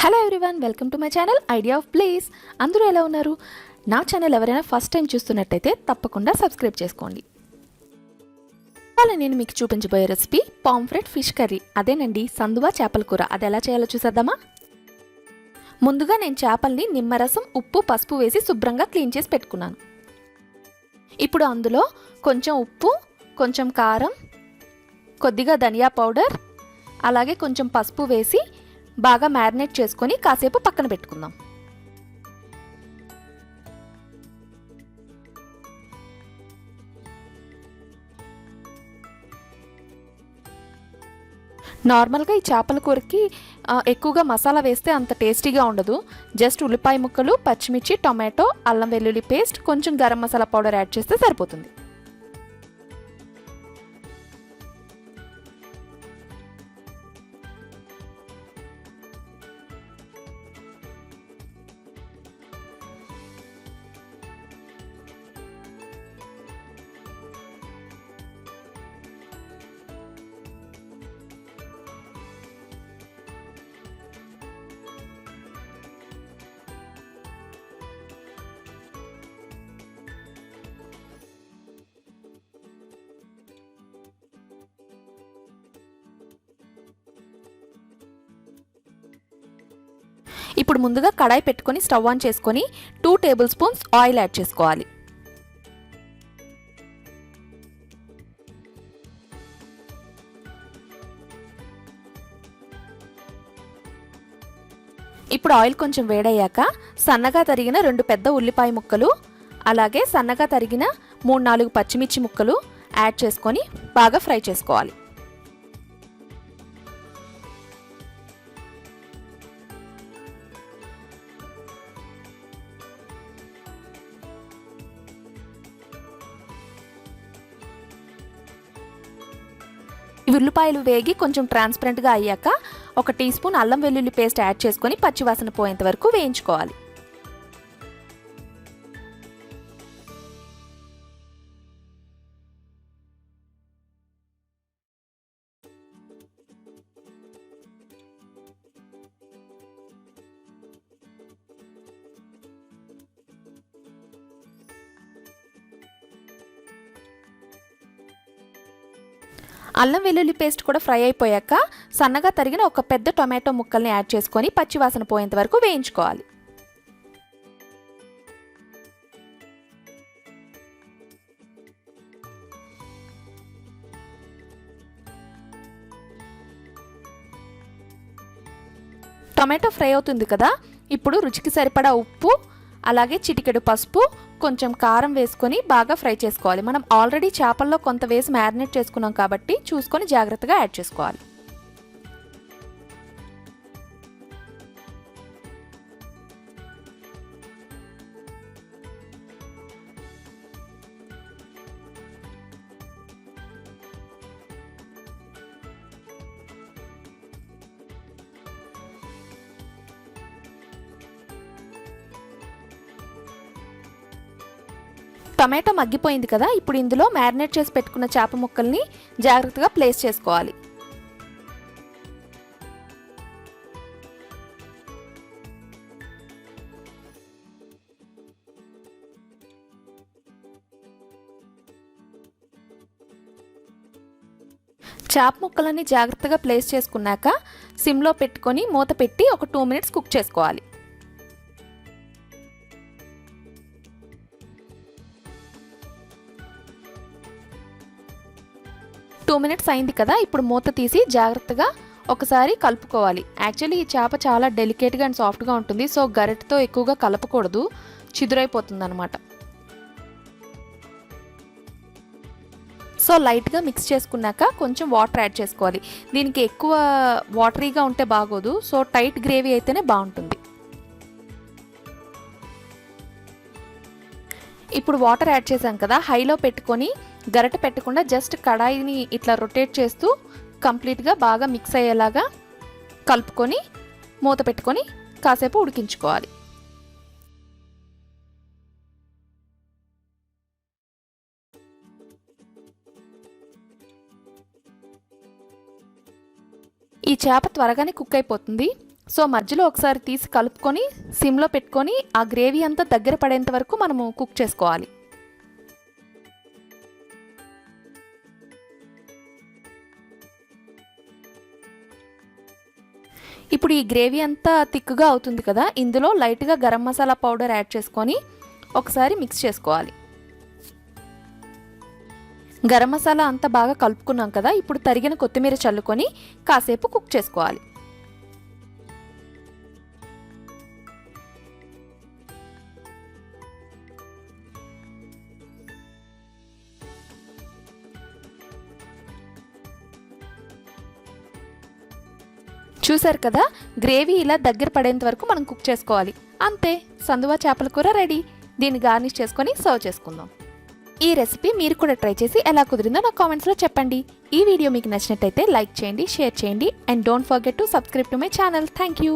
Hello everyone, welcome to my channel idea of place. అందరూ ఎలా ఉన్నారు? నా ఛానల్ ఎవరైనా ఫస్ట్ టైం చూస్తున్నట్టయితే తప్పకుండా సబ్స్క్రైబ్ చేసుకోండి. ఇవాళ నేను మీకు చూపించబోయే రెసిపీ పాంఫ్రెట్ ఫిష్ కర్రీ. అదేనండి, సందువా చేపల కూర. అది ఎలా చేయాలో చూసేద్దామా? ముందుగా నేను చేపల్ని నిమ్మరసం, ఉప్పు, పసుపు వేసి శుభ్రంగా క్లీన్ చేసి పెట్టుకున్నాను. ఇప్పుడు అందులో కొంచెం ఉప్పు, కొంచెం కారం, కొద్దిగా ధనియా పౌడర్, అలాగే కొంచెం పసుపు వేసి బాగా మ్యారినేట్ చేసుకొని కాసేపు పక్కన పెట్టుకుందాం. నార్మల్గా ఈ చేపల కూరకి ఎక్కువగా మసాలా వేస్తే అంత టేస్టీగా ఉండదు. జస్ట్ ఉల్లిపాయ ముక్కలు, పచ్చిమిర్చి, టొమాటో, అల్లం వెల్లుల్లి పేస్ట్, కొంచెం గరం మసాలా పౌడర్ యాడ్ చేస్తే సరిపోతుంది. ఇప్పుడు ముందుగా కడాయి పెట్టుకొని స్టవ్ ఆన్ చేసుకొని 2 టేబుల్ స్పూన్స్ ఆయిల్ యాడ్ చేసుకోవాలి. ఇప్పుడు ఆయిల్ కొంచెం వేడయ్యాక సన్నగా తరిగిన 2 పెద్ద ఉల్లిపాయ ముక్కలు, అలాగే సన్నగా తరిగిన 3-4 పచ్చిమిర్చి ముక్కలు యాడ్ చేసుకొని బాగా ఫ్రై చేసుకోవాలి. ఉల్లిపాయలు వేగి కొంచెం ట్రాన్స్పరెంట్గా అయ్యాక 1 టీ స్పూన్ అల్లం వెల్లుల్లి పేస్ట్ యాడ్ చేసుకొని పచ్చివాసన పోయేంత వరకు వేయించుకోవాలి. అల్లం వెల్లుల్లి పేస్ట్ కూడా ఫ్రై అయిపోయాక సన్నగా తరిగిన 1 పెద్ద టొమాటో ముక్కల్ని యాడ్ చేసుకొని పచ్చివాసన పోయేంత వరకు వేయించుకోవాలి. టొమాటో ఫ్రై అవుతుంది కదా, ఇప్పుడు రుచికి సరిపడా ఉప్పు, అలాగే చిటికెడు పసుపు, కొంచెం కారం వేసుకొని బాగా ఫ్రై చేసుకోవాలి. మనం ఆల్రెడీ చేపల్లో కొంత వేసి మ్యారినేట్ చేసుకున్నాం కాబట్టి చూసుకొని జాగ్రత్తగా యాడ్ చేసుకోవాలి. టొమాటో మగ్గిపోయింది కదా, ఇప్పుడు ఇందులో మ్యారినేట్ చేసి పెట్టుకున్న చేప ముక్కల్ని జాగ్రత్తగా ప్లేస్ చేసుకోవాలి. చేప ముక్కలన్నీ జాగ్రత్తగా ప్లేస్ చేసుకున్నాక సిమ్లో పెట్టుకొని మూత పెట్టి ఒక 2 మినిట్స్ కుక్ చేసుకోవాలి. టూ మినిట్స్ అయింది కదా, ఇప్పుడు మూత తీసి జాగ్రత్తగా ఒకసారి కలుపుకోవాలి. యాక్చువల్లీ ఈ చేప చాలా డెలికేట్గా అండ్ సాఫ్ట్గా ఉంటుంది, సో గరిటతో ఎక్కువగా కలపకూడదు, చిదురైపోతుంది అనమాట. సో లైట్గా మిక్స్ చేసుకున్నాక కొంచెం వాటర్ యాడ్ చేసుకోవాలి. దీనికి ఎక్కువ వాటరీగా ఉంటే బాగోదు, సో టైట్ గ్రేవీ అయితేనే బాగుంటుంది. ఇప్పుడు వాటర్ యాడ్ చేసాం కదా, హైలో పెట్టుకొని గరిట పెట్టకుండా జస్ట్ కడాయిని ఇట్లా రొటేట్ చేస్తూ కంప్లీట్గా బాగా మిక్స్ అయ్యేలాగా కలుపుకొని మూత పెట్టుకొని కాసేపు ఉడికించుకోవాలి. ఈ చేప త్వరగానే కుక్ అయిపోతుంది. సో మధ్యలో ఒకసారి తీసి కలుపుకొని సిమ్లో పెట్టుకొని ఆ గ్రేవీ అంతా దగ్గర పడేంత వరకు మనము కుక్ చేసుకోవాలి. ఇప్పుడు ఈ గ్రేవీ అంతా థిక్గా అవుతుంది కదా, ఇందులో లైట్గా గరం మసాలా పౌడర్ యాడ్ చేసుకొని ఒకసారి మిక్స్ చేసుకోవాలి. గరం మసాలా అంతా బాగా కలుపుకున్నాం కదా, ఇప్పుడు తరిగిన కొత్తిమీర చల్లుకొని కాసేపు కుక్ చేసుకోవాలి. చూసారు కదా, గ్రేవీ ఇలా దగ్గర పడేంత వరకు మనం కుక్ చేసుకోవాలి. అంతే, సందువా చేపల కూర రెడీ. దీన్ని గార్నిష్ చేసుకొని సర్వ్ చేసుకుందాం. ఈ రెసిపీ మీరు కూడా ట్రై చేసి ఎలా కుదిరిందో నాకు కామెంట్స్లో చెప్పండి. ఈ వీడియో మీకు నచ్చినట్టయితే లైక్ చేయండి, షేర్ చేయండి and don't forget to subscribe to my channel. Thank you.